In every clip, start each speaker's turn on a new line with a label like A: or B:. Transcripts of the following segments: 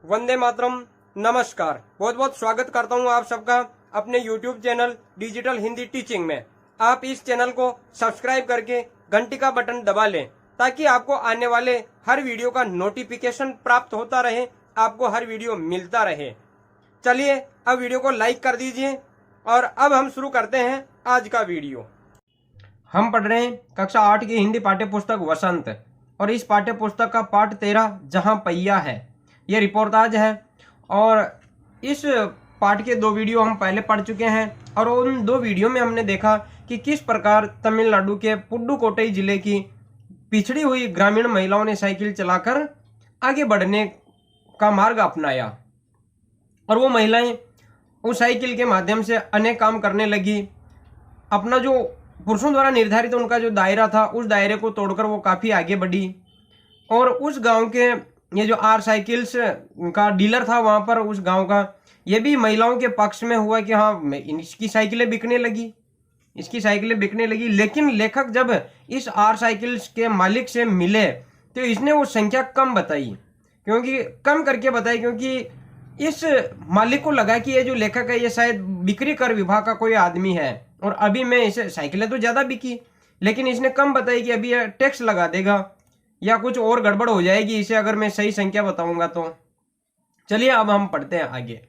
A: वंदे मातरम। नमस्कार, बहुत बहुत स्वागत करता हूं आप सबका अपने YouTube channel digital Hindi teaching में। आप इस चैनल को सब्सक्राइब करके घंटी का बटन दबा लें ताकि आपको आने वाले हर वीडियो का नोटिफिकेशन प्राप्त होता रहे, आपको हर वीडियो मिलता रहे। चलिए अब वीडियो को लाइक कर दीजिए और अब हम शुरू करते हैं आज का वीडियो। हम पढ़ रहे हैं कक्षा 8 की हिंदी पाठ्य पुस्तक वसंत और इस पाठ्य पुस्तक का पाठ 13 जहां पहिया है, ये रिपोर्टाज है। और इस पाठ के 2 वीडियो हम पहले पढ़ चुके हैं और उन 2 वीडियो में हमने देखा कि किस प्रकार तमिलनाडु के पुडुकोट्टई जिले की पिछड़ी हुई ग्रामीण महिलाओं ने साइकिल चलाकर आगे बढ़ने का मार्ग अपनाया और वो महिलाएं उस साइकिल के माध्यम से अनेक काम करने लगी। अपना जो पुरुषों द्वारा निर्धारित उनका जो दायरा था, उस दायरे को तोड़कर वो काफ़ी आगे बढ़ी और उस गांव के ये जो आर साइकिल्स का डीलर था वहां पर उस गांव का, ये भी महिलाओं के पक्ष में हुआ कि हाँ इसकी साइकिलें बिकने लगी। लेकिन लेखक जब इस आर साइकिल्स के मालिक से मिले तो इसने वो संख्या कम करके बताई क्योंकि इस मालिक को लगा कि ये जो लेखक है ये शायद बिक्री कर विभाग का कोई आदमी है और अभी मैं इसे साइकिलें तो ज़्यादा बिकी, लेकिन इसने कम बताई कि अभी यह टैक्स लगा देगा या कुछ और गड़बड़ हो जाएगी इसे अगर मैं सही संख्या बताऊंगा तो। चलिए अब हम पढ़ते हैं आगे।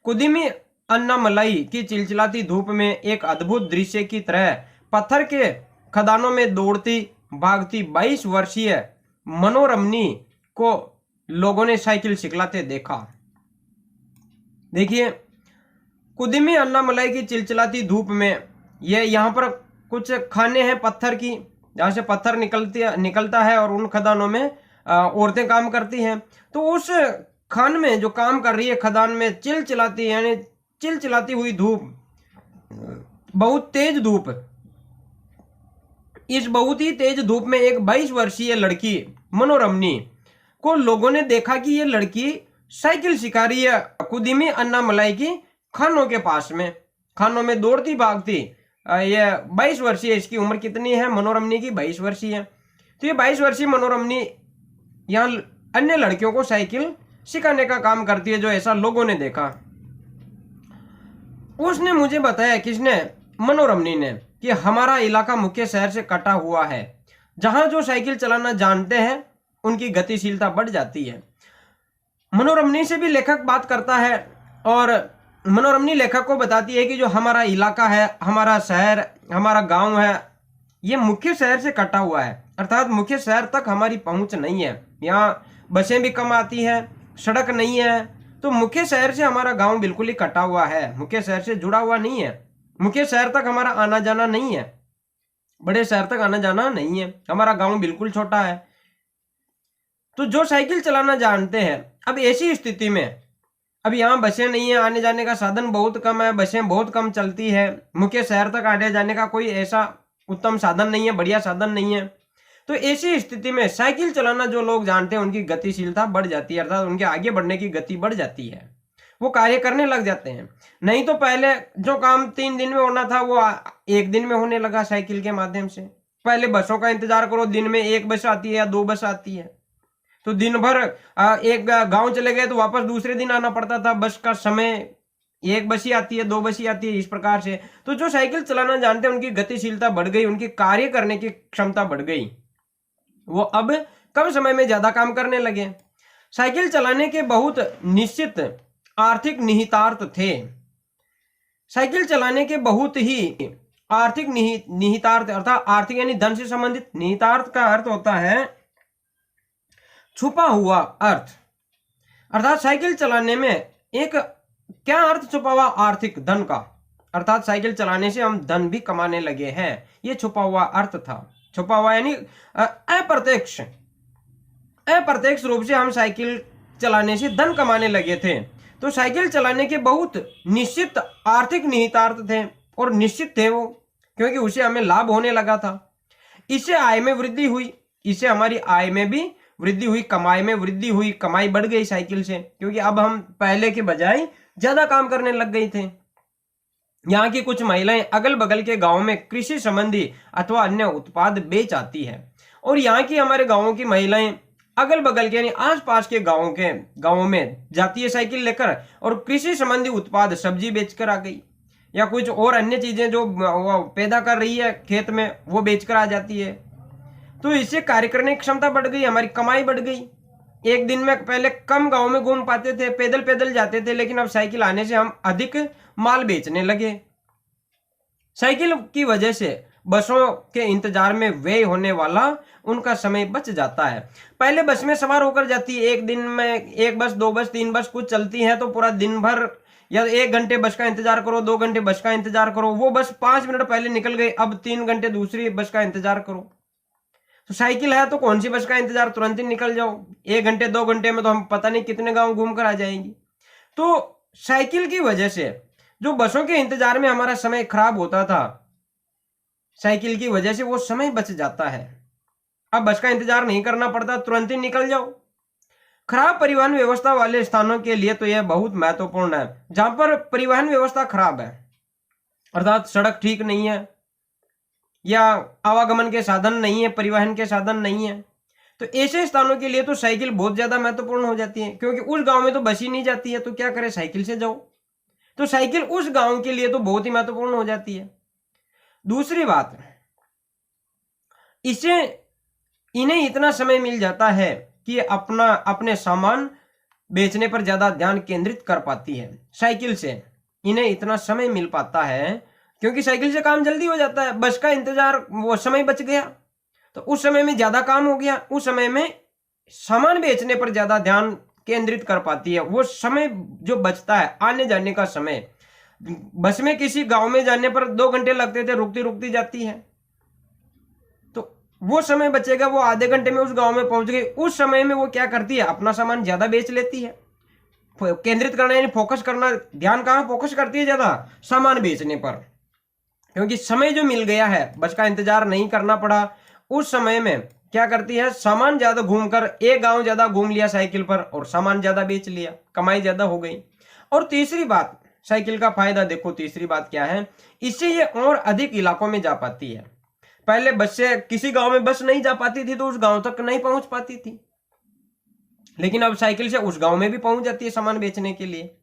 A: कुदिमी अन्नामलाई की चिलचिलाती धूप में एक अद्भुत दृश्य की तरह पत्थर के खदानों में दौड़ती भागती 22 वर्षीय मनोरमनी को लोगों ने साइकिल सिखलाते देखा। देखिए, कुदिमी अन्नामलाई की चिलचिलाती धूप में ये यहाँ पर कुछ खाने हैं पत्थर की, जहाँ से पत्थर निकलता है और उन खदानों में औरतें काम करती हैं। तो उस खान में जो काम कर रही है खदान में चिलचिलाती हुई धूप, बहुत तेज धूप, इस बहुत ही तेज धूप में एक 22 वर्षीय लड़की मनोरमनी को लोगों ने देखा कि ये लड़की साइकिल सिखा रही है कुदिमी अन्नामलाई की खानों के पास में, खानों में दौड़ती भागती। ये 22 वर्षीय, इसकी उम्र कितनी है मनोरमनी की? 22 वर्षीय है। तो ये 22 वर्षीय मनोरमनी यहाँ अन्य लड़कियों को साइकिल सिखाने का काम करती है, जो ऐसा लोगों ने देखा। उसने मुझे बताया, किसने? मनोरमनी ने, कि हमारा इलाका मुख्य शहर से कटा हुआ है, जहां जो साइकिल चलाना जानते हैं उनकी गतिशीलता बढ़ जाती है। मनोरमनी से भी लेखक बात करता है और मनोरमनी लेखक को बताती है कि जो हमारा इलाका है, हमारा शहर, हमारा गांव है, ये मुख्य शहर से कटा हुआ है, अर्थात मुख्य शहर तक हमारी पहुंच नहीं है। यहाँ बसें भी कम आती हैं, सड़क नहीं है, तो मुख्य शहर से हमारा गांव बिल्कुल ही कटा हुआ है, मुख्य शहर से जुड़ा हुआ नहीं है। मुख्य शहर तक हमारा आना जाना नहीं है, बड़े शहर तक आना जाना नहीं है, हमारा गाँव बिल्कुल छोटा है। तो जो साइकिल चलाना जानते हैं, अब ऐसी स्थिति में अब यहाँ बसें नहीं है, आने जाने का साधन बहुत कम है, बसें बहुत कम चलती है, मुख्य शहर तक आने जाने का कोई ऐसा उत्तम साधन नहीं है, बढ़िया साधन नहीं है। तो ऐसी स्थिति में साइकिल चलाना जो लोग जानते हैं उनकी गतिशीलता बढ़ जाती है, अर्थात उनके आगे बढ़ने की गति बढ़ जाती है, वो कार्य करने लग जाते हैं। नहीं तो पहले जो काम 3 दिन में होना था वो 1 दिन में होने लगा साइकिल के माध्यम से। पहले बसों का इंतजार करो, दिन में 1 बस आती है या 2 बस आती है, तो दिन भर एक गांव चले गए तो वापस दूसरे दिन आना पड़ता था। बस का समय 1 बस ही आती है, 2 बस ही आती है, इस प्रकार से। तो जो साइकिल चलाना जानते हैं उनकी गतिशीलता बढ़ गई, उनकी कार्य करने की क्षमता बढ़ गई, वो अब कम समय में ज्यादा काम करने लगे। साइकिल चलाने के बहुत निश्चित आर्थिक निहितार्थ थे। साइकिल चलाने के बहुत ही आर्थिक निहितार्थ, अर्थात आर्थिक यानी धन से संबंधित। निहितार्थ का अर्थ होता है छुपा हुआ अर्थ, अर्थात साइकिल चलाने में एक क्या अर्थ छुपा हुआ? आर्थिक, धन का, अर्थात साइकिल चलाने से हम धन भी कमाने लगे हैं, ये छुपा हुआ अर्थ था। छुपा हुआ यानी अप्रत्यक्ष रूप से हम साइकिल चलाने से धन कमाने लगे थे। तो साइकिल चलाने के बहुत निश्चित आर्थिक निहितार्थ थे और निश्चित थे वो, क्योंकि उसे हमें लाभ होने लगा था। इससे आय में वृद्धि हुई, इससे हमारी आय में भी वृद्धि हुई, कमाई में वृद्धि हुई, कमाई बढ़ गई साइकिल से, क्योंकि अब हम पहले के बजाय ज्यादा काम करने लग गए थे। यहाँ की कुछ महिलाएं अगल बगल के गांव में कृषि संबंधी अथवा अन्य उत्पाद बेच आती है और यहाँ की हमारे गांवों की महिलाएं अगल बगल के यानी आसपास के गांवों में जाती है साइकिल लेकर, और कृषि संबंधी उत्पाद सब्जी बेचकर आ गई, या कुछ और अन्य चीजें जो वो पैदा कर रही है खेत में वो बेचकर आ जाती है। तो इससे कार्य करने की क्षमता बढ़ गई, हमारी कमाई बढ़ गई। एक दिन में पहले कम गांव में घूम पाते थे, पैदल पैदल जाते थे, लेकिन अब साइकिल आने से हम अधिक माल बेचने लगे। साइकिल की वजह से बसों के इंतजार में व्यय होने वाला उनका समय बच जाता है। पहले बस में सवार होकर जाती है, एक दिन में एक बस, दो बस, तीन बस कुछ चलती है, तो पूरा दिन भर या 1 घंटे बस का इंतजार करो, 2 घंटे बस का इंतजार करो, वो बस 5 मिनट पहले निकल गई, अब 3 घंटे दूसरी बस का इंतजार करो। तो साइकिल है तो कौन सी बस का इंतजार, तुरंत ही निकल जाओ, 1 घंटे 2 घंटे में तो हम पता नहीं कितने गांव घूम कर आ जाएंगे। तो साइकिल की वजह से जो बसों के इंतजार में हमारा समय खराब होता था, साइकिल की वजह से वो समय बच जाता है। अब बस का इंतजार नहीं करना पड़ता, तुरंत ही निकल जाओ। खराब परिवहन व्यवस्था वाले स्थानों के लिए तो यह बहुत महत्वपूर्ण है। जहां पर परिवहन व्यवस्था खराब है, अर्थात सड़क ठीक नहीं है या आवागमन के साधन नहीं है, परिवहन के साधन नहीं है, तो ऐसे स्थानों के लिए तो साइकिल बहुत ज्यादा महत्वपूर्ण हो जाती है, क्योंकि उस गांव में तो बस ही नहीं जाती है, तो क्या करें, साइकिल से जाओ। तो साइकिल उस गांव के लिए तो बहुत ही महत्वपूर्ण हो जाती है। दूसरी बात, इससे इन्हें इतना समय मिल जाता है कि अपने सामान बेचने पर ज्यादा ध्यान केंद्रित कर पाती है। साइकिल से इन्हें इतना समय मिल पाता है क्योंकि साइकिल से काम जल्दी हो जाता है। बस का इंतजार, वो समय बच गया, तो उस समय में ज्यादा काम हो गया, उस समय में सामान बेचने पर ज्यादा ध्यान केंद्रित कर पाती है। वो समय जो बचता है, आने जाने का समय, बस में किसी गांव में जाने पर 2 घंटे लगते थे, रुकती रुकती जाती है, तो वो समय बचेगा, वो आधे घंटे में उस गांव में पहुंच गई। उस समय में वो क्या करती है, अपना सामान ज्यादा बेच लेती है। केंद्रित करना यानी फोकस करना, ध्यान कहां फोकस करती है, ज्यादा सामान बेचने पर, क्योंकि समय जो मिल गया है, बस का इंतजार नहीं करना पड़ा। उस समय में क्या करती है, सामान ज्यादा घूमकर, एक गांव ज्यादा घूम लिया साइकिल पर और सामान ज्यादा बेच लिया, कमाई ज्यादा हो गई। और तीसरी बात, साइकिल का फायदा देखो, तीसरी बात क्या है, इससे ये और अधिक इलाकों में जा पाती है। पहले बस से किसी गांव में बस नहीं जा पाती थी, तो उस गांव तक नहीं पहुंच पाती थी, लेकिन अब साइकिल से उस गांव में भी पहुंच जाती है सामान बेचने के लिए।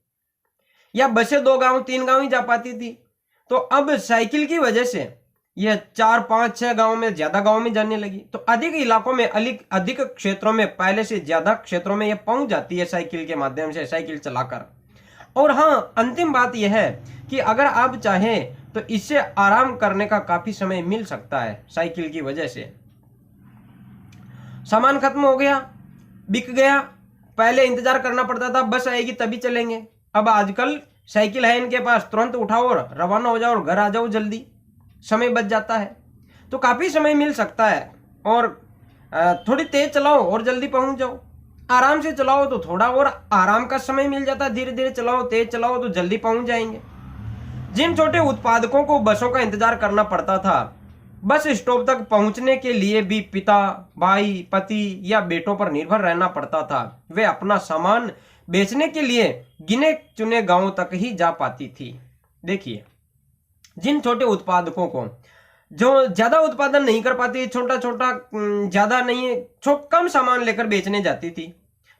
A: या बस से 2 गांव 3 गांव ही जा पाती थी, तो अब साइकिल की वजह से यह 4 5 6 गांव में, ज्यादा गांव में जाने लगी। तो अधिक इलाकों में, अधिक क्षेत्रों में, पहले से ज्यादा क्षेत्रों में यह पहुंच जाती है साइकिल के माध्यम से, साइकिल चलाकर। और हाँ, अंतिम बात यह है कि अगर आप चाहें तो इससे आराम करने का काफी समय मिल सकता है। साइकिल की वजह से सामान खत्म हो गया, बिक गया, पहले इंतजार करना पड़ता था बस आएगी तभी चलेंगे, अब आजकल साइकिल है इनके पास, तुरंत उठाओ और रवाना हो जाओ और घर आ जाओ, जल्दी समय बच जाता है। तो काफी समय मिल सकता है। और थोड़ी तेज चलाओ और जल्दी पहुंच जाओ, आराम से चलाओ तो थोड़ा और आराम का समय मिल जाता है, धीरे धीरे चलाओ, तेज चलाओ तो जल्दी पहुंच जाएंगे। जिन छोटे उत्पादकों को बसों का इंतजार करना पड़ता था, बस स्टॉप तक पहुंचने के लिए भी पिता, भाई, पति या बेटों पर निर्भर रहना पड़ता था। वे अपना सामान बेचने के लिए गिने चुने गांवों तक ही जा पाती थी। देखिए, जिन छोटे उत्पादकों को, जो ज्यादा उत्पादन नहीं कर पाती, छोटा छोटा, ज्यादा नहीं, कम सामान लेकर बेचने जाती थी,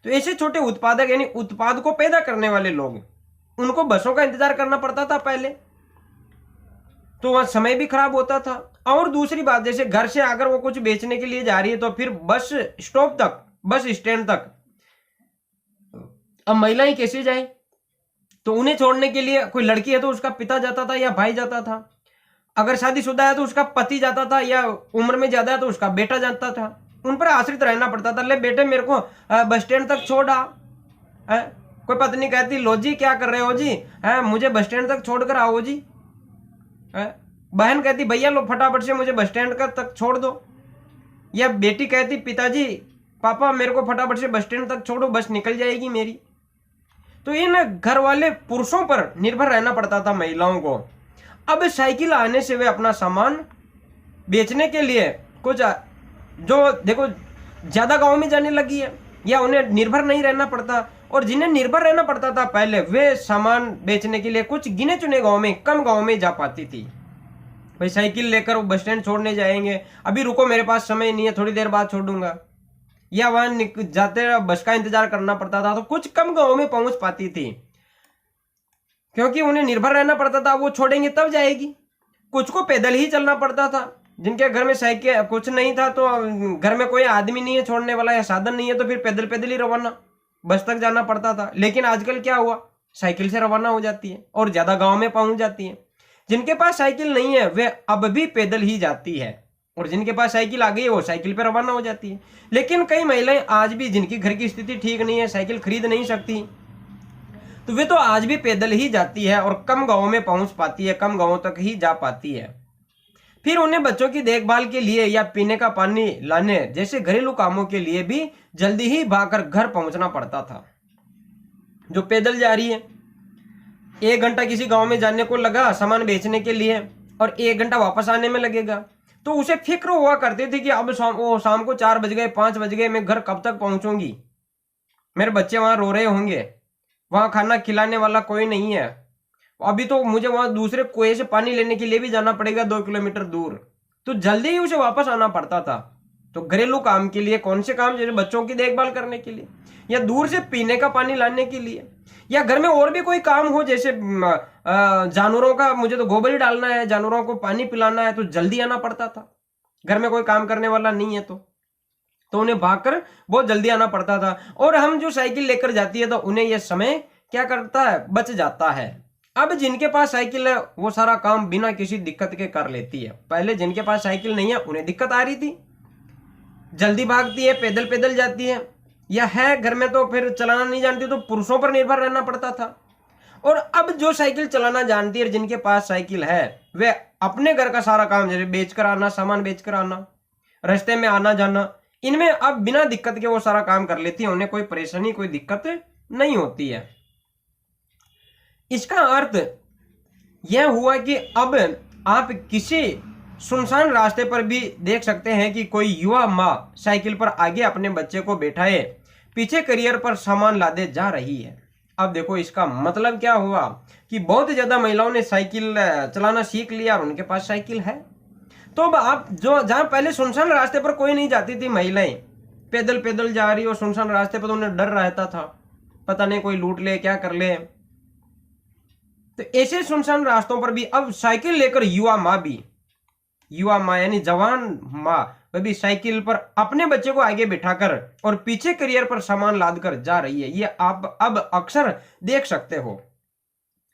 A: तो ऐसे छोटे उत्पादक यानी उत्पाद को पैदा करने वाले लोग, उनको बसों का इंतजार करना पड़ता था पहले, तो वहां समय भी खराब होता था। और दूसरी बात, जैसे घर से अगर वो कुछ बेचने के लिए जा रही है तो फिर बस स्टॉप तक, बस स्टैंड तक अब महिलाएं कैसे जाए, तो उन्हें छोड़ने के लिए कोई लड़की है तो उसका पिता जाता था या भाई जाता था, अगर शादीशुदा है तो उसका पति जाता था, या उम्र में ज्यादा है तो उसका बेटा जाता था। उन पर आश्रित रहना पड़ता था, ले बेटे मेरे को बस स्टैंड तक छोड़ आ। कोई पत्नी कहती, लो जी क्या कर रहे हो जी, मुझे बस स्टैंड तक छोड़कर आओ जी। बहन कहती, भैया लो फटाफट से मुझे बस स्टैंड तक छोड़ दो। या बेटी कहती, पिताजी, पापा मेरे को फटाफट से बस स्टैंड तक छोड़ो, बस निकल जाएगी मेरी। तो इन घर वाले पुरुषों पर निर्भर रहना पड़ता था महिलाओं को। अब साइकिल आने से वे अपना सामान बेचने के लिए कुछ, जो देखो ज्यादा गांव में जाने लगी है, या उन्हें निर्भर नहीं रहना पड़ता। और जिन्हें निर्भर रहना पड़ता था पहले, वे सामान बेचने के लिए कुछ गिने चुने गांव में, कम गांव में जा पाती थी। भाई साइकिल लेकर वो बस स्टैंड छोड़ने जाएंगे, अभी रुको मेरे पास समय नहीं है, थोड़ी देर बाद छोड़ूंगा, या वहां जाते बस का इंतजार करना पड़ता था, तो कुछ कम गाँव में पहुंच पाती थी, क्योंकि उन्हें निर्भर रहना पड़ता था, वो छोड़ेंगे तब जाएगी। कुछ को पैदल ही चलना पड़ता था, जिनके घर में साइकिल कुछ नहीं था, तो घर में कोई आदमी नहीं है छोड़ने वाला या साधन नहीं है, तो फिर पैदल पैदल ही रवाना बस तक जाना पड़ता था। लेकिन आजकल क्या हुआ, साइकिल से रवाना हो जाती है और ज्यादा गांव में पहुंच जाती है। जिनके पास साइकिल नहीं है वे अब भी पैदल ही जाती है, और जिनके पास साइकिल आ गई है वो साइकिल पर रवाना हो जाती है। लेकिन कई महिलाएं आज भी, जिनकी घर की स्थिति ठीक नहीं है, साइकिल खरीद नहीं सकती, तो वे तो आज भी पैदल ही जाती है और कम गांवों में पहुंच पाती है, कम गांवों तक ही जा पाती है। फिर उन्हें बच्चों की देखभाल के लिए या पीने का पानी लाने जैसे घरेलू कामों के लिए भी जल्दी ही भागकर घर पहुंचना पड़ता था। जो पैदल जा रही है, 1 घंटा किसी गांव में जाने को लगा सामान बेचने के लिए, और 1 घंटा वापस आने में लगेगा, तो उसे फिक्र हुआ करती थी कि अब शाम को 4 बज गए, 5 बज गए, मैं घर कब तक पहुंचूंगी, मेरे बच्चे वहां रो रहे होंगे, वहां खाना खिलाने वाला कोई नहीं है, अभी तो मुझे वहां दूसरे कुएं से पानी लेने के लिए भी जाना पड़ेगा 2 किलोमीटर दूर। तो जल्दी ही उसे वापस आना पड़ता था। तो घरेलू काम के लिए कौन से काम, जैसे बच्चों की देखभाल करने के लिए, या दूर से पीने का पानी लाने के लिए, या घर में और भी कोई काम हो, जैसे जानवरों का, मुझे तो गोबर ही डालना है, जानवरों को पानी पिलाना है, तो जल्दी आना पड़ता था। घर में कोई काम करने वाला नहीं है तो उन्हें भागकर बहुत जल्दी आना पड़ता था। और हम जो साइकिल लेकर जाती है तो उन्हें यह समय क्या करता है, बच जाता है। अब जिनके पास साइकिल है वो सारा काम बिना किसी दिक्कत के कर लेती है। पहले जिनके पास साइकिल नहीं है उन्हें दिक्कत आ रही थी, जल्दी भागती है, पैदल पैदल जाती है, या है घर में तो फिर चलाना नहीं जानती, तो पुरुषों पर निर्भर रहना पड़ता था। और अब जो साइकिल चलाना जानती है, जिनके पास साइकिल है, वे अपने घर का सारा काम, जैसे बेचकर आना, सामान बेचकर आना, रास्ते में आना जाना, इनमें अब बिना दिक्कत के वो सारा काम कर लेती है, उन्हें कोई परेशानी, कोई दिक्कत नहीं होती है। इसका अर्थ यह हुआ कि अब आप किसी सुनसान रास्ते पर भी देख सकते हैं कि कोई युवा माँ साइकिल पर आगे अपने बच्चे को बैठाए पीछे करियर पर सामान लादे जा रही है। अब देखो इसका मतलब क्या हुआ कि बहुत ज्यादा महिलाओं ने साइकिल चलाना सीख लिया और उनके पास साइकिल है। तो अब आप जो, जहां पहले सुनसान रास्ते पर कोई नहीं जाती थी, महिलाएं पैदल पैदल जा रही और सुनसान रास्ते पर, तो उन्हें डर रहता था, पता नहीं कोई लूट ले, क्या कर ले। तो ऐसे सुनसान रास्तों पर भी अब साइकिल लेकर युवा माँ यानी जवान माँ, वह भी साइकिल पर अपने बच्चे को आगे बिठाकर और पीछे करियर पर सामान लादकर जा रही है। ये आप अब अक्सर देख सकते हो।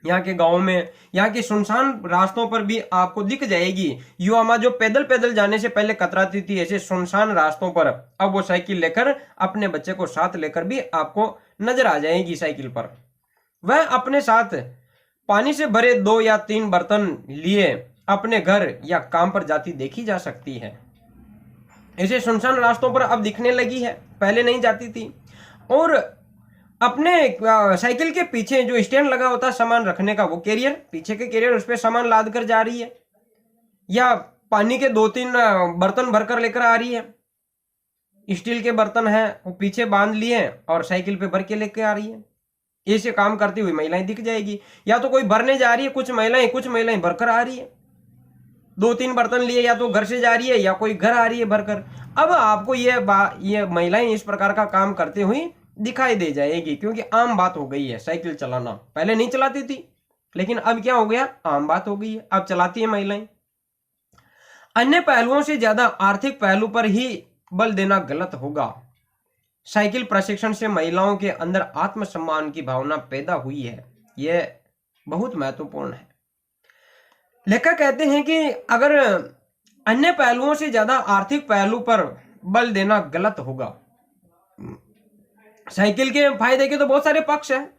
A: यहाँ के गांव में, यहाँ के सुनसान रास्तों पर भी आपको दिख जाएगी युवा माँ जो पैदल पैदल जाने से पहले कतराती थी, ऐसे सुनसान रास्तों पर अब वो साइकिल लेकर अपने बच्चे को साथ लेकर भी आपको नजर आ जाएगी साइकिल पर। वह अपने साथ पानी से भरे 2 या 3 बर्तन लिए अपने घर या काम पर जाती देखी जा सकती है। ऐसे सुनसान रास्तों पर अब दिखने लगी है, पहले नहीं जाती थी। और अपने साइकिल के पीछे जो स्टैंड लगा होता है सामान रखने का, वो कैरियर, पीछे के कैरियर, उस पर सामान लाद कर जा रही है, या पानी के 2-3 बर्तन भरकर लेकर आ रही है। स्टील के बर्तन है वो पीछे बांध लिए और साइकिल पे भर के लेकर आ रही है। ऐसे काम करती हुई महिलाएं दिख जाएगी। या तो कोई भरने जा रही है, कुछ महिलाएं भरकर आ रही है, 2-3 बर्तन लिए, या तो घर से जा रही है या कोई घर आ रही है भरकर। अब आपको ये महिलाएं इस प्रकार का काम करते हुए दिखाई दे जाएगी, क्योंकि आम बात हो गई है साइकिल चलाना। पहले नहीं चलाती थी, लेकिन अब क्या हो गया, आम बात हो गई है, अब चलाती है महिलाएं। अन्य पहलुओं से ज्यादा आर्थिक पहलू पर ही बल देना गलत होगा। साइकिल प्रशिक्षण से महिलाओं के अंदर आत्मसम्मान की भावना पैदा हुई है, यह बहुत महत्वपूर्ण है। लेखक कहते हैं कि अगर अन्य पहलुओं से ज्यादा आर्थिक पहलू पर बल देना गलत होगा। साइकिल के फायदे के तो बहुत सारे पक्ष हैं,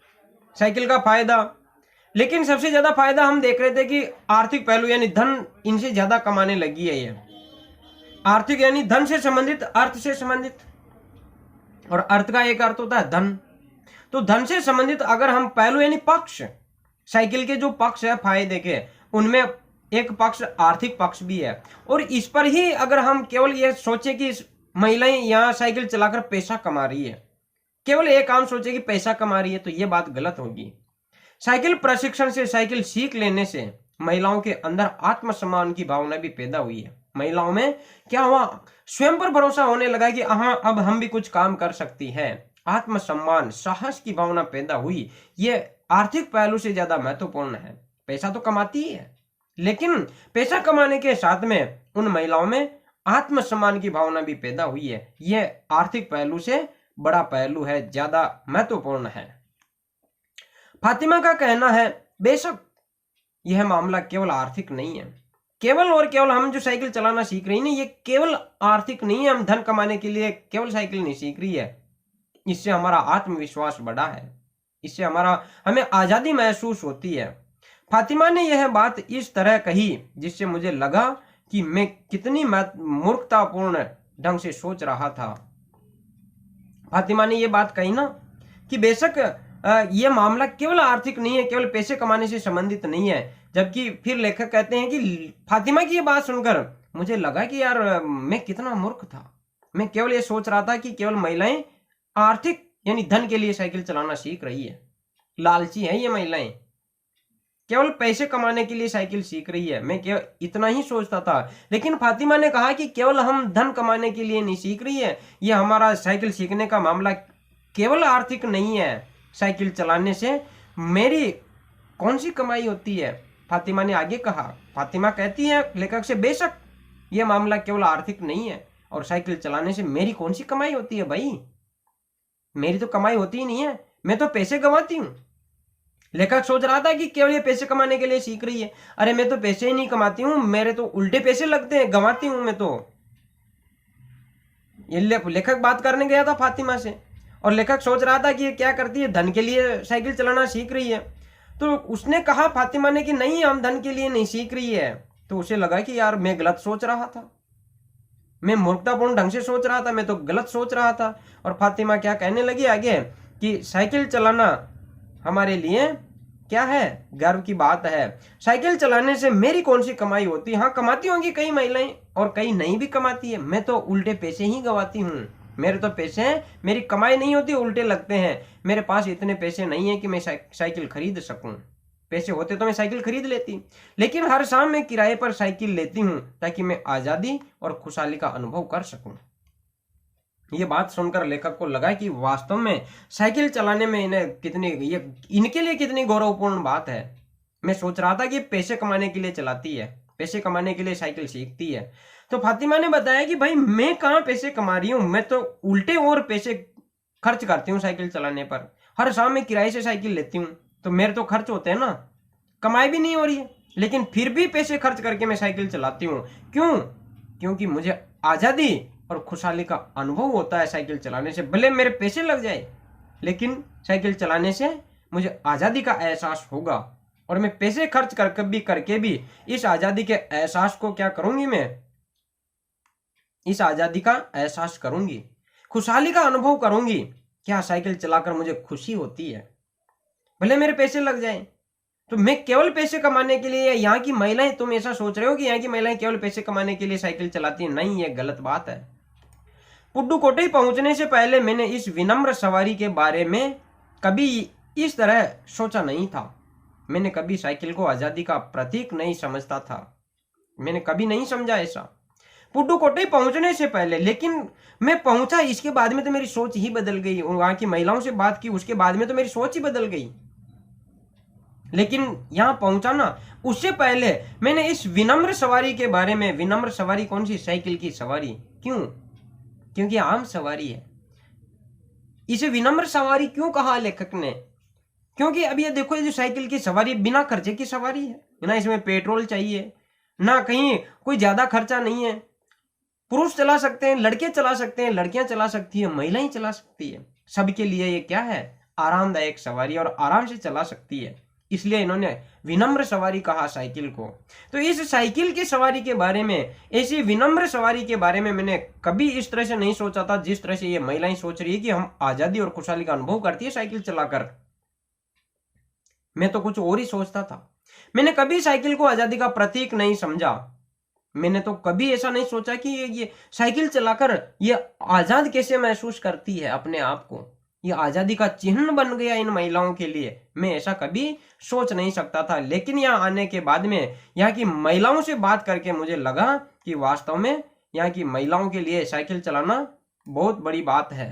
A: साइकिल का फायदा, लेकिन सबसे ज्यादा फायदा हम देख रहे थे कि आर्थिक पहलू यानी धन इनसे ज्यादा कमाने लगी है। ये आर्थिक यानी धन से संबंधित, अर्थ से संबंधित, और अर्थ का एक अर्थ होता है धन। तो धन से संबंधित अगर हम पहलू यानी पक्ष, साइकिल के जो पक्ष है फायदे के, उनमें एक पक्ष आर्थिक पक्ष भी है। और इस पर ही अगर हम केवल ये सोचे कि महिलाएं यहाँ साइकिल चलाकर पैसा कमा रही है, केवल एक काम सोचे कि पैसा कमा रही है, तो ये बात गलत होगी। साइकिल प्रशिक्षण से, साइकिल सीख लेने से महिलाओं के अंदर आत्मसम्मान की भावना भी पैदा हुई है। महिलाओं में क्या हुआ, स्वयं पर भरोसा होने लगा कि हाँ अब हम भी कुछ काम कर सकती है। आत्मसम्मान, साहस की भावना पैदा हुई। ये आर्थिक पहलू से ज्यादा महत्वपूर्ण है। पैसा तो कमाती ही है, लेकिन पैसा कमाने के साथ में उन महिलाओं में आत्मसम्मान की भावना भी पैदा हुई है। यह आर्थिक पहलू से बड़ा पहलू है, ज्यादा महत्वपूर्ण है। फातिमा का कहना है, बेशक यह मामला केवल आर्थिक नहीं है। केवल और केवल हम जो साइकिल चलाना सीख रही है, ये केवल आर्थिक नहीं है। हम धन कमाने के लिए केवल साइकिल नहीं सीख रही है। इससे हमारा आत्मविश्वास बढ़ा है, इससे हमें आजादी महसूस होती है। फातिमा ने यह बात इस तरह कही जिससे मुझे लगा कि मैं कितनी मूर्खतापूर्ण ढंग से सोच रहा था। फातिमा ने यह बात कही ना कि बेशक यह मामला केवल आर्थिक नहीं है, केवल पैसे कमाने से संबंधित नहीं है। जबकि फिर लेखक कहते हैं कि फातिमा की यह बात सुनकर मुझे लगा कि यार मैं कितना मूर्ख था। मैं केवल ये सोच रहा था कि केवल महिलाएं आर्थिक यानी धन के लिए साइकिल चलाना सीख रही है, लालची है ये महिलाएं, केवल पैसे कमाने के लिए साइकिल सीख रही है। मैं केवल इतना ही सोचता था। लेकिन फातिमा ने कहा कि केवल हम धन कमाने के लिए नहीं सीख रही है, ये हमारा साइकिल सीखने का मामला केवल आर्थिक नहीं है। साइकिल चलाने से मेरी कौन सी कमाई होती है? फातिमा ने आगे कहा, फातिमा कहती है लेखक से, बेशक यह मामला केवल आर्थिक नहीं है और साइकिल चलाने से मेरी कौन सी कमाई होती है भाई? मेरी तो कमाई होती ही नहीं है, मैं तो पैसे कमाती हूं। लेखक सोच रहा था कि केवल ये पैसे कमाने के लिए सीख रही है। अरे मैं तो पैसे ही नहीं कमाती हूं, मेरे तो उल्टे पैसे लगते हैं, गंवाती हूं मैं तो। ये लेखक बात करने गया था फातिमा से और लेखक सोच रहा था कि ये क्या करती है, धन के लिए साइकिल चलाना सीख रही है। तो उसने कहा फातिमा ने कि नहीं, हम धन के लिए नहीं सीख रही है। तो उसे लगा कि यार मैं गलत सोच रहा था, मैं मूर्खतापूर्ण ढंग से सोच रहा था, मैं तो गलत सोच रहा था। और फातिमा क्या कहने लगी आगे कि साइकिल चलाना हमारे लिए क्या है, गर्व की बात है। साइकिल चलाने से मेरी कौन सी कमाई होती है? हाँ कमाती होंगी कई महिलाएं और कई नहीं भी कमाती है, मैं तो उल्टे पैसे ही गंवाती हूँ। मेरे तो पैसे हैं, मेरी कमाई नहीं होती, उल्टे लगते हैं। मेरे पास इतने पैसे नहीं है कि मैं साइकिल खरीद सकूं। पैसे होते तो मैं साइकिल खरीद लेती, लेकिन हर शाम मैं किराए पर साइकिल लेती हूं ताकि मैं आजादी और खुशहाली का अनुभव कर सकूं। ये बात सुनकर लेखक को लगा कि वास्तव में साइकिल चलाने में इनके लिए कितनी गौरवपूर्ण बात है। मैं सोच रहा था कि पैसे कमाने के लिए चलाती है, पैसे कमाने के लिए साइकिल सीखती है। तो फातिमा ने बताया कि भाई मैं कहाँ पैसे कमा रही हूँ, मैं तो उल्टे और पैसे खर्च करती हूँ साइकिल चलाने पर। हर शाम मैं किराए से साइकिल लेती हूँ, तो मेरे तो खर्च होते हैं ना, कमाई भी नहीं हो रही है, लेकिन फिर भी पैसे खर्च करके मैं साइकिल चलाती हूँ। क्यों? क्योंकि मुझे आजादी और खुशहाली का अनुभव होता है साइकिल चलाने से। भले मेरे पैसे लग जाए, लेकिन साइकिल चलाने से मुझे आजादी का एहसास होगा और मैं पैसे खर्च करके भी इस आजादी के एहसास को क्या करूंगी, मैं इस आजादी का एहसास करूंगी, खुशहाली का अनुभव करूंगी। क्या साइकिल चलाकर मुझे खुशी होती है, भले मेरे पैसे लग जाए। तो मैं केवल पैसे कमाने के लिए, यहाँ की महिलाएं, तुम ऐसा सोच रहे हो कि यहाँ की महिलाएं केवल पैसे कमाने के लिए साइकिल चलाती हैं? नहीं, ये गलत बात है। पुडुकोट्टई पहुंचने से पहले मैंने इस विनम्र सवारी के बारे में कभी इस तरह सोचा नहीं था। मैंने कभी साइकिल को आजादी का प्रतीक नहीं समझता था, मैंने कभी नहीं समझा ऐसा पुडुकोट्टई पहुंचने से पहले। लेकिन मैं पहुंचा, इसके बाद में तो मेरी सोच ही बदल गई। वहां की महिलाओं से बात की, उसके बाद में तो मेरी सोच ही बदल गई। लेकिन यहां पहुंचा ना, उससे पहले मैंने इस विनम्र सवारी के बारे में, विनम्र सवारी कौन सी? साइकिल की सवारी। क्यों? क्योंकि आम सवारी है। इसे विनम्र सवारी क्यों कहा लेखक ने? क्योंकि अब ये देखो, ये जो साइकिल की सवारी बिना खर्चे की सवारी है ना, इसमें पेट्रोल चाहिए ना, कहीं कोई ज्यादा खर्चा नहीं है। पुरुष चला सकते हैं, लड़के चला सकते हैं, लड़कियां चला सकती है, महिलाएं चला सकती है। सबके लिए ये क्या है? आरामदायक सवारी और आराम से चला सकती है। इसलिए इन्होंने विनम्र सवारी कहा साइकिल को। तो इस साइकिल की सवारी के बारे में, ऐसी विनम्र सवारी के बारे में मैंने कभी इस तरह से नहीं सोचा था जिस तरह से ये महिलाएं सोच रही है कि हम आजादी और खुशहाली का अनुभव करती है साइकिल चलाकर। मैं तो कुछ और ही सोचता था। मैंने कभी साइकिल को आजादी का प्रतीक नहीं समझा। मैंने तो कभी ऐसा नहीं सोचा कि ये साइकिल चलाकर ये आजाद कैसे महसूस करती है अपने आप को, ये आजादी का चिन्ह बन गया इन महिलाओं के लिए। मैं ऐसा कभी सोच नहीं सकता था। लेकिन यहाँ आने के बाद में, यहाँ की महिलाओं से बात करके मुझे लगा कि वास्तव में यहाँ की महिलाओं के लिए साइकिल चलाना बहुत बड़ी बात है।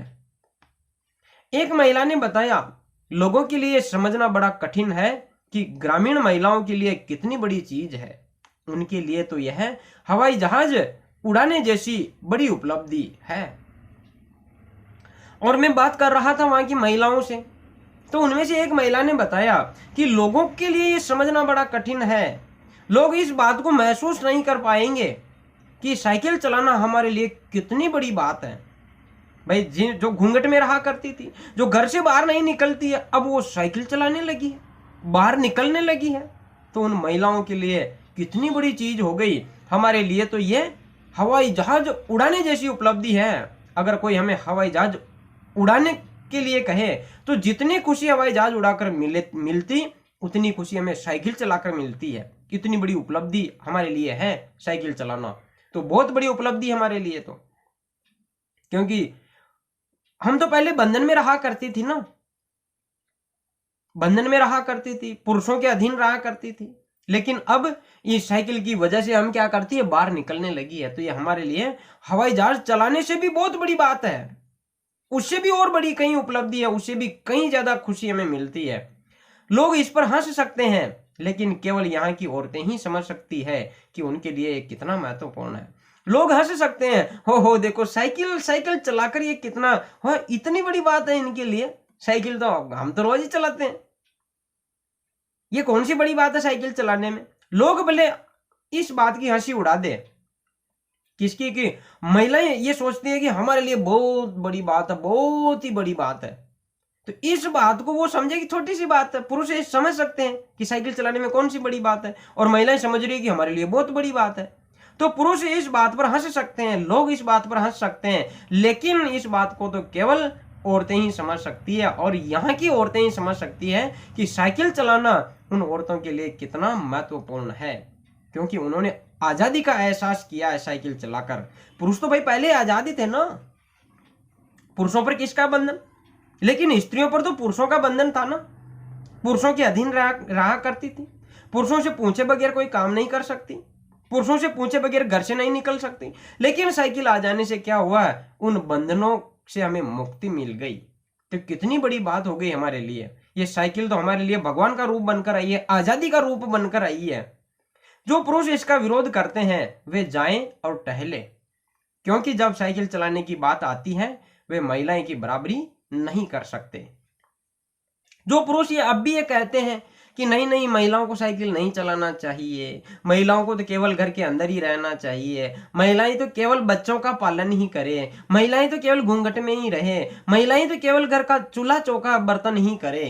A: एक महिला ने बताया, लोगों के लिए समझना बड़ा कठिन है कि ग्रामीण महिलाओं के लिए कितनी बड़ी चीज है। उनके लिए तो यह हवाई जहाज उड़ाने जैसी बड़ी उपलब्धि है। और मैं बात कर रहा था वहां की महिलाओं से, तो उनमें से एक महिला ने बताया कि लोगों के लिए ये समझना बड़ा कठिन है। लोग इस बात को महसूस नहीं कर पाएंगे कि साइकिल चलाना हमारे लिए कितनी बड़ी बात है। भाई जो घूंघट में रहा करती थी, जो घर से बाहर नहीं निकलती है, अब वो साइकिल चलाने लगी है, बाहर निकलने लगी है। तो उन महिलाओं के लिए कितनी बड़ी चीज हो गई। हमारे लिए तो ये हवाई जहाज उड़ाने जैसी उपलब्धि है। अगर कोई हमें हवाई जहाज उड़ाने के लिए कहे तो जितनी खुशी हवाई जहाज उड़ाकर मिलती, उतनी खुशी हमें साइकिल चलाकर मिलती है। कितनी बड़ी उपलब्धि हमारे लिए है साइकिल चलाना, तो बहुत बड़ी उपलब्धि हमारे लिए तो। क्योंकि हम तो पहले बंधन में रहा करती थी ना, बंधन में रहा करती थी, पुरुषों के अधीन रहा करती थी। लेकिन अब इस साइकिल की वजह से हम क्या करती है, बाहर निकलने लगी है। तो ये हमारे लिए हवाई जहाज चलाने से भी बहुत बड़ी बात है, उससे भी और बड़ी कहीं उपलब्धि है, उससे भी कहीं ज्यादा खुशी हमें मिलती है। लोग इस पर हंस सकते हैं, लेकिन केवल यहाँ की औरतें ही समझ सकती है कि उनके लिए ये कितना महत्वपूर्ण है। लोग हंस सकते हैं, हो देखो साइकिल साइकिल चलाकर ये कितना हो, इतनी बड़ी बात है इनके लिए। साइकिल तो हम तो रोज ही चलाते हैं, ये कौन सी बड़ी बात है साइकिल चलाने में। लोग भले इस बात की हंसी उड़ा दे, किसकी, कि महिलाएं ये सोचती है कि हमारे लिए बहुत बड़ी बात है, बहुत ही बड़ी बात है। तो इस बात को वो समझे कि छोटी सी बात है। पुरुष ये समझ सकते हैं कि साइकिल चलाने में कौन सी बड़ी बात है, और महिलाएं समझ रही है कि हमारे लिए बहुत बड़ी बात है। तो पुरुष इस बात पर हंस सकते हैं, लोग इस बात पर हंस सकते हैं, लेकिन इस बात को तो केवल औरतें ही समझ सकती है। और यहाँ की औरतें ही समझ सकती है कि साइकिल चलाना उन औरतों के लिए कितना महत्वपूर्ण है, क्योंकि उन्होंने आजादी का एहसास किया है साइकिल चलाकर। पुरुष तो भाई पहले आजादी थे ना, पुरुषों पर किसका बंधन, लेकिन स्त्रियों पर तो पुरुषों का बंधन था ना। पुरुषों के अधीन रहा करती थी, पुरुषों से पूछे बगैर कोई काम नहीं कर सकती, पुरुषों से पूछे बगैर घर से नहीं निकल सकती। लेकिन साइकिल आ जाने से क्या हुआ, उन बंधनों से हमें मुक्ति मिल गई। तो कितनी बड़ी बात हो गई हमारे लिए। ये साइकिल तो हमारे लिए भगवान का रूप बनकर आई है, आजादी का रूप बनकर आई है। जो पुरुष इसका विरोध करते हैं वे जाएं और टहले, क्योंकि जब साइकिल चलाने की बात आती है वे महिलाएं की बराबरी नहीं कर सकते। जो पुरुष ये अब भी ये कहते हैं कि नहीं नहीं महिलाओं को साइकिल नहीं चलाना चाहिए, महिलाओं को तो केवल घर के अंदर ही रहना चाहिए, महिलाएं तो केवल बच्चों का पालन ही करे, महिलाएं तो केवल घूंघट में ही रहे, महिलाएं तो केवल घर का चूल्हा चौका बर्तन ही करे,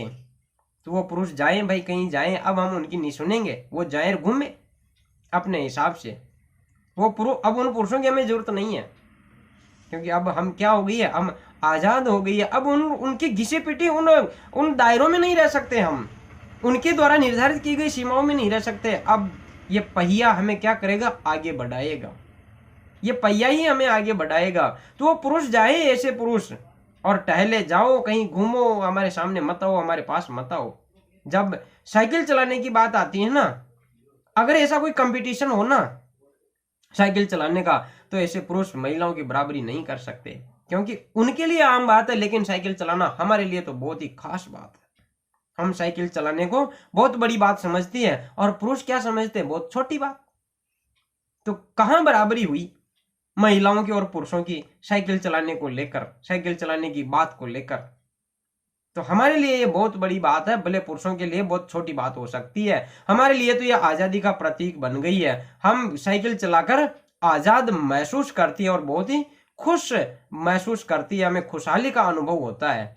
A: तो वो पुरुष जाएं भाई, कहीं जाएं। अब हम उनकी नहीं सुनेंगे, वो जाएं घूमे अपने हिसाब से। वो पुरुष, अब उन पुरुषों की हमें जरूरत नहीं है, क्योंकि अब हम क्या हो गई है, हम आजाद हो गई है। अब उनके घिसे पिटे उन दायरों में नहीं रह सकते, हम उनके द्वारा निर्धारित की गई सीमाओं में नहीं रह सकते। अब ये पहिया हमें क्या करेगा, आगे बढ़ाएगा, ये पहिया ही हमें आगे बढ़ाएगा। तो वो पुरुष जाए, ऐसे पुरुष, और टहले जाओ, कहीं घूमो, हमारे सामने मत आओ, हमारे पास मत आओ। जब साइकिल चलाने की बात आती है ना, अगर ऐसा कोई कंपटीशन हो ना साइकिल चलाने का, तो ऐसे पुरुष महिलाओं की बराबरी नहीं कर सकते, क्योंकि उनके लिए आम बात है, लेकिन साइकिल चलाना हमारे लिए तो बहुत ही खास बात है। हम साइकिल चलाने को बहुत बड़ी बात समझती है, और पुरुष क्या समझते हैं, बहुत छोटी बात। तो कहां बराबरी हुई महिलाओं की और पुरुषों की साइकिल चलाने को लेकर, साइकिल चलाने की बात को लेकर। तो हमारे लिए ये बहुत बड़ी बात है, भले पुरुषों के लिए बहुत छोटी बात हो सकती है, हमारे लिए तो ये आजादी का प्रतीक बन गई है। हम साइकिल चलाकर आजाद महसूस करती है और बहुत ही खुश महसूस करती है, हमें खुशहाली का अनुभव होता है।